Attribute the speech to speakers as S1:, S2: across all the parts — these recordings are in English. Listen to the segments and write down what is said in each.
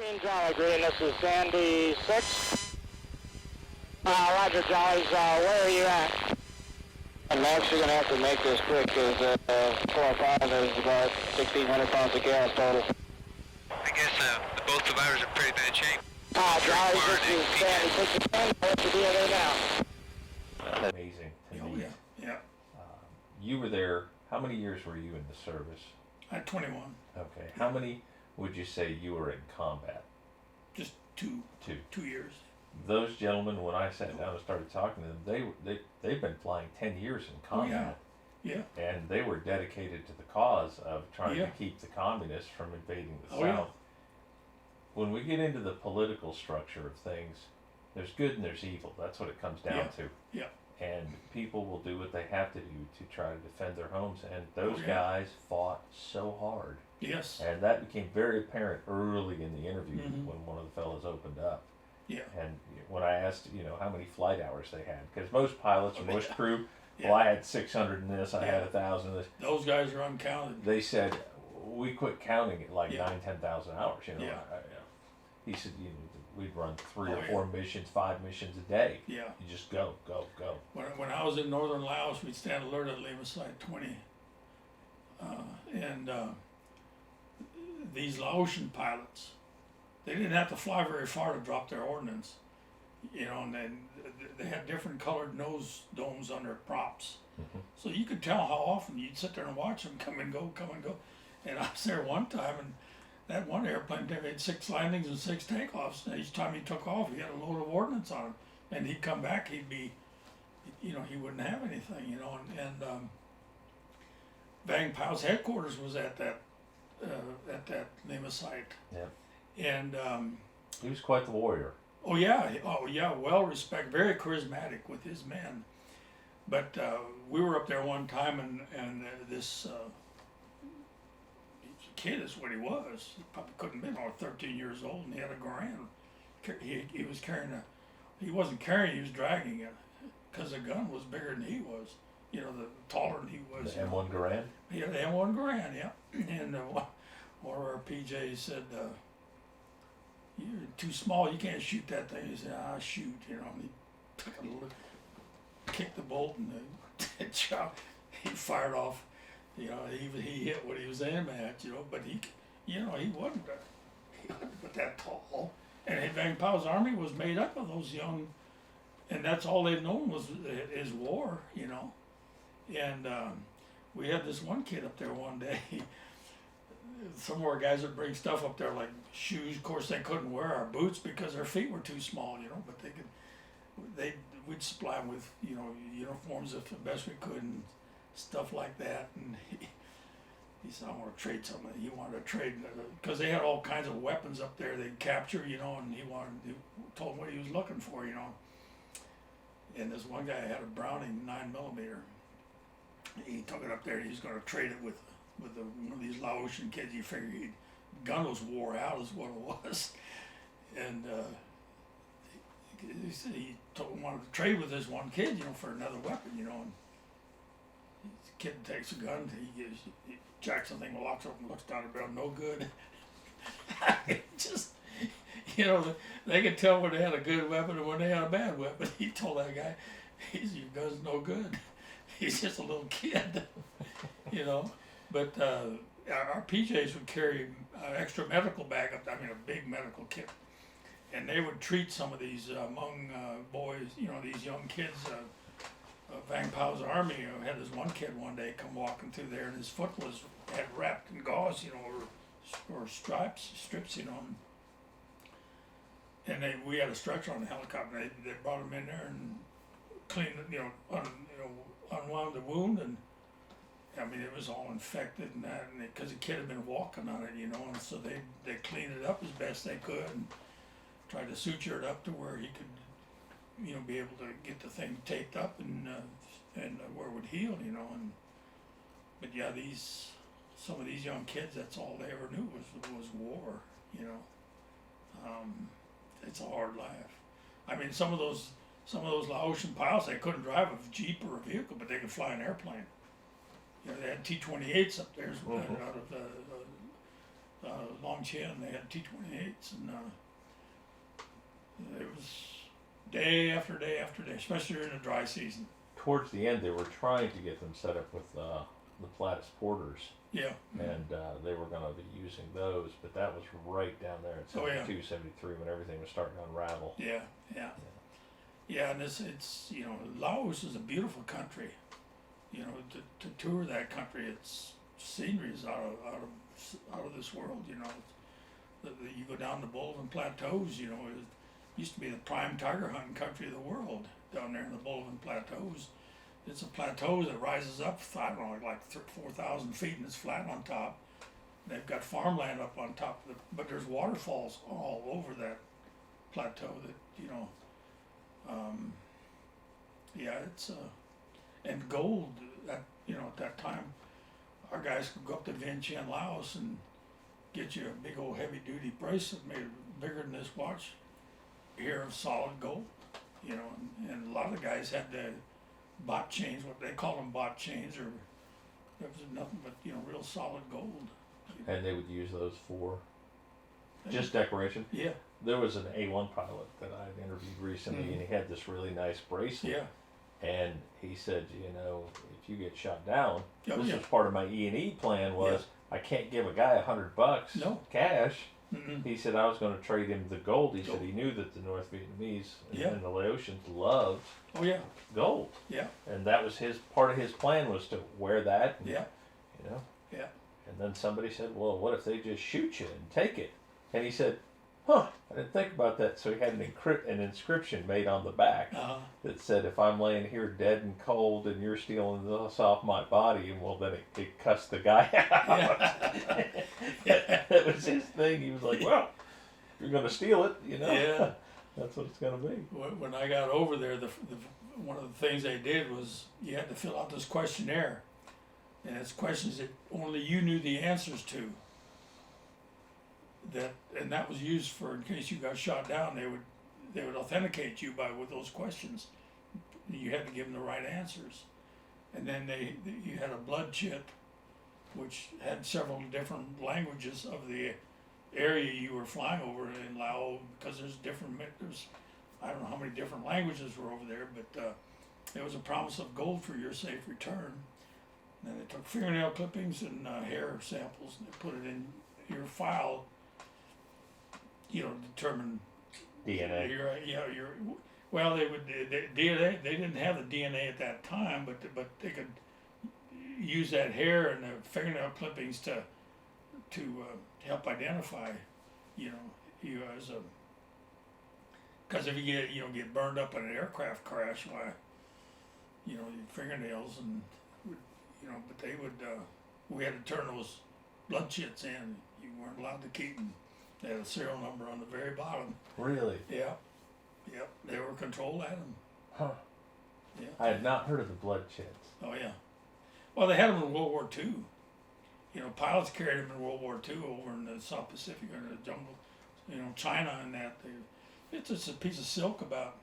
S1: Green, Jolly Green, this is Sandy 6. Roger, Jolly's, where are you at? Max, you're going to have to make this quick because 405 is about 1,600 pounds of gas total.
S2: I guess both survivors are in pretty bad shape.
S1: Jolly, this is Sandy 6 again. What's the deal there now?
S3: Amazing to
S4: Oh,
S3: meet.
S4: yeah.
S3: You were there, how many years were you in the service?
S4: At 21.
S3: Okay. How many would you say you were in combat?
S4: Just two 2 years.
S3: Those gentlemen, when I sat down and started talking to them, they've been flying 10 years in combat.
S4: Yeah.
S3: And they were dedicated to the cause of trying
S4: Yeah.
S3: to keep the communists from invading the
S4: Oh,
S3: South.
S4: yeah.
S3: When we get into the political structure of things, there's good and there's evil. That's what it comes down to.
S4: Yeah.
S3: And people will do what they have to do to try to defend their homes. And those
S4: Oh, yeah.
S3: guys fought so hard.
S4: Yes.
S3: And that became very apparent early in the interview
S4: Mhm.
S3: when one of the fellows opened up.
S4: Yeah.
S3: And when I asked, how many flight hours they had, because most pilots or
S4: Oh,
S3: most
S4: yeah.
S3: crew,
S4: Yeah.
S3: well, I had 600 in this, I had
S4: Yeah.
S3: 1,000 in this.
S4: Those guys are uncounted.
S3: They said, we quit counting at like
S4: Yeah.
S3: 9,000-10,000 hours,
S4: Yeah.
S3: He said, we'd run 3
S4: Oh,
S3: or
S4: yeah.
S3: 4 missions, 5 missions a day.
S4: Yeah.
S3: You just go.
S4: When I was in northern Laos, we'd stand alert at Lima Site 20. These Laotian pilots, they didn't have to fly very far to drop their ordnance. And then they had different colored nose domes on their props.
S3: Mhm.
S4: So you could tell how often you'd sit there and watch them come and go. And I was there one time, and that one airplane had 6 landings and 6 takeoffs. And each time he took off, he had a load of ordnance on him. And he'd come back, he'd be, he wouldn't have anything, And Vang Pao's headquarters was at that Lima site.
S3: Yeah.
S4: And
S3: He was quite the warrior.
S4: oh yeah, well respected, very charismatic with his men. But we were up there one time, and this kid is what he was. He probably couldn't have been more 13 years old, and he had a Garand. He was carrying he wasn't carrying, he was dragging it, because the gun was bigger than he was. Taller than he was.
S3: The M1 Garand?
S4: He had an M1 Garand, yeah. And one of our PJs said, "You're too small, you can't shoot that thing." He said, "I'll shoot," And he took a look, kicked the bolt, and the shot, he fired off. He hit what he was aiming at, but he wasn't but that tall. And Vang Pao's army was made up of those young, and that's all they've known is war, And we had this one kid up there one day. Some of our guys would bring stuff up there like shoes. Of course, they couldn't wear our boots because their feet were too small, But we'd supply them with uniforms if the best we could and stuff like that. And he said, "I want to trade something." He wanted to trade because they had all kinds of weapons up there they'd capture, And he told him what he was looking for, And this one guy had a Browning 9mm. He took it up there. And he was going to trade it with one of these Laotian kids. He figured gun was wore out, is what it was. And he said he wanted to trade with this one kid, for another weapon, And the kid takes a gun. He jacks the thing, locks up, and looks down the barrel. No good. Just, they could tell when they had a good weapon and when they had a bad weapon. He told that guy, "Your gun's no good." He's just a little kid, But our PJs would carry an extra medical bag up there, a big medical kit. And they would treat some of these Hmong boys, these young kids. Vang Pao's army had this one kid one day come walking through there, and his foot had wrapped in gauze, or strips, And we had a stretcher on the helicopter. They brought him in there and cleaned it, unwound the wound, and it was all infected and that, and because the kid had been walking on it, and so they cleaned it up as best they could and tried to suture it up to where he could, be able to get the thing taped up and where it would heal, but yeah, some of these young kids, that's all they ever knew was war, It's a hard life. Some of those Laotian pilots, they couldn't drive a Jeep or a vehicle, but they could fly an airplane. They had T-28s up there out of Longchenn. They had T-28s, and it was day after day after day, especially during the dry season.
S3: Towards the end, they were trying to get them set up with the Plattus Porters,
S4: Yeah.
S3: and they were going to be using those, but that was right down there at
S4: Oh, yeah.
S3: 72, 73 when everything was starting to unravel.
S4: Yeah, yeah. Yeah, and it's you know, Laos is a beautiful country. You know, to tour that country, its scenery is out of this world. You know, you go down the Bolivian plateaus. You know, it used to be the prime tiger hunting country of the world down there in the Bolivian plateaus. It's a plateau that rises up, I don't know, like 4,000 feet, and it's flat on top. They've got farmland up on top of it, but there's waterfalls all over that plateau that, you know, yeah, it's, and gold, you know, at that time, our guys could go up to Vientiane, Laos and get you a big old heavy duty bracelet made bigger than this watch here of solid gold, you know, and a lot of the guys had the bot chains, what they call them, bot chains, or there was nothing but, you know, real solid gold.
S3: And they would use those for just decoration.
S4: Yeah,
S3: There was an A1 pilot that I interviewed recently, and he had this really nice bracelet.
S4: yeah,
S3: And he said, you know, if you get shot down,
S4: Oh,
S3: this
S4: yeah.
S3: was part of my E&E plan was I can't give a guy $100
S4: No.
S3: cash.
S4: mm-mm.
S3: He said I was going to trade him the gold. He said
S4: Gold.
S3: he knew that the North Vietnamese
S4: Yeah.
S3: and the Laotians loved
S4: Oh yeah,
S3: gold,
S4: yeah,
S3: and that was his part of his plan was to wear that. And,
S4: yeah,
S3: you know.
S4: yeah.
S3: And then somebody said, well, what if they just shoot you and take it? And he said, huh, I didn't think about that. So he had an inscription made on the back that said, if I'm laying here dead and cold and you're stealing this off my body, and well, then it cussed the guy out.
S4: Yeah.
S3: That was his thing. He was like, well, if you're going to steal it, you know,
S4: Yeah.
S3: that's what it's going to be.
S4: When I got over there, one of the things they did was you had to fill out this questionnaire, and it's questions that only you knew the answers to. And that was used for in case you got shot down. They would authenticate you with those questions. You had to give them the right answers, and then you had a blood chip, which had several different languages of the area you were flying over in Laos, because there's I don't know how many different languages were over there, but there was a promise of gold for your safe return. And then they took fingernail clippings and hair samples, and they put it in your file, you know, determine
S3: DNA.
S4: well, DNA. They didn't have the DNA at that time, but they could use that hair and the fingernail clippings to help identify, you know, you as a. Because if you get burned up in an aircraft crash, why, you know, your fingernails and, you know, but they would. We had to turn those blood chits in. You weren't allowed to keep them. They had a serial number on the very bottom.
S3: Really?
S4: Yeah. Yep. They were controlled at them.
S3: Huh.
S4: Yeah.
S3: I had not heard of the blood chits.
S4: Oh yeah. Well, they had them in World War II. You know, pilots carried them in World War II over in the South Pacific or in the jungle. You know, China and that. It's just a piece of silk about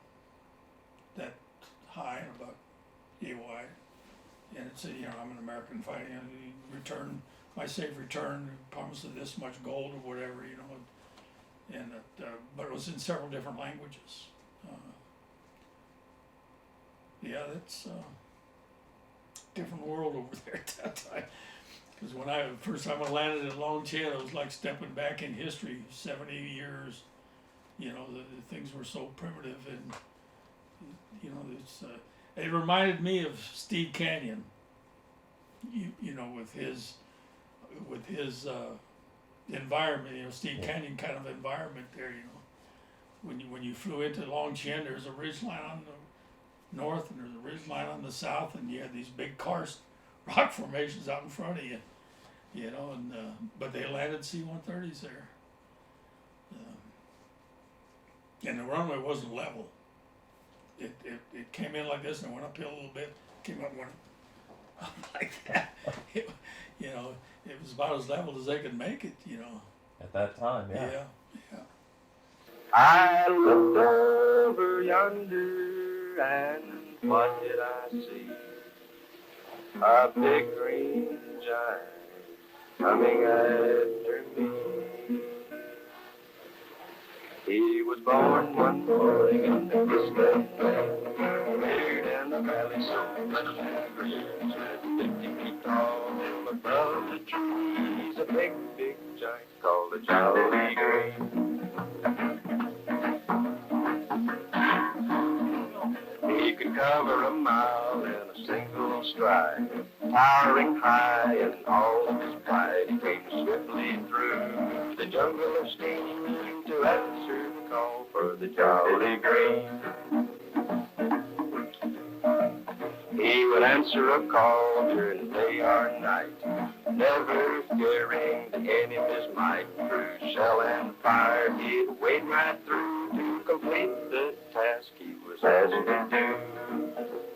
S4: that high and about yay wide. And it said, you know, I'm an American fighter. You know, return my safe return, promise of this much gold or whatever, you know. And but it was in several different languages. Yeah, that's different world over there at that time. Because first time I landed at Longchenn, it was like stepping back in history, 70 years. You know, the things were so primitive, and you know, it reminded me of Steve Canyon. You know, with his environment, you know, Steve Canyon kind of environment there. You know, when you flew into Longchenn, there's a ridge line on the north, and there's a ridge line on the south, and you had these big karst rock formations out in front of you. You know, and but they landed C-130s there. And the runway wasn't level. It came in like this and it went uphill a little bit, came up and went up like that. You know, it was about as level as they could make it, you know.
S3: At that time, yeah.
S4: Yeah.
S1: I looked over yonder and what did I see? A big green giant coming after me.
S5: He was born one morning in the distant plain, reared in the valley so pleasant and green, stood 50 feet tall till above the trees, a big, big giant called the Jolly Green. He could cover a mile in a single stride, towering high in all of his pride. He came swiftly through the jungle of steam to answer the call for the Jolly Green. He would answer a call during day or night, never fearing the enemy's might. Through shell and fire, he'd wade right through to complete the task he was asked to do.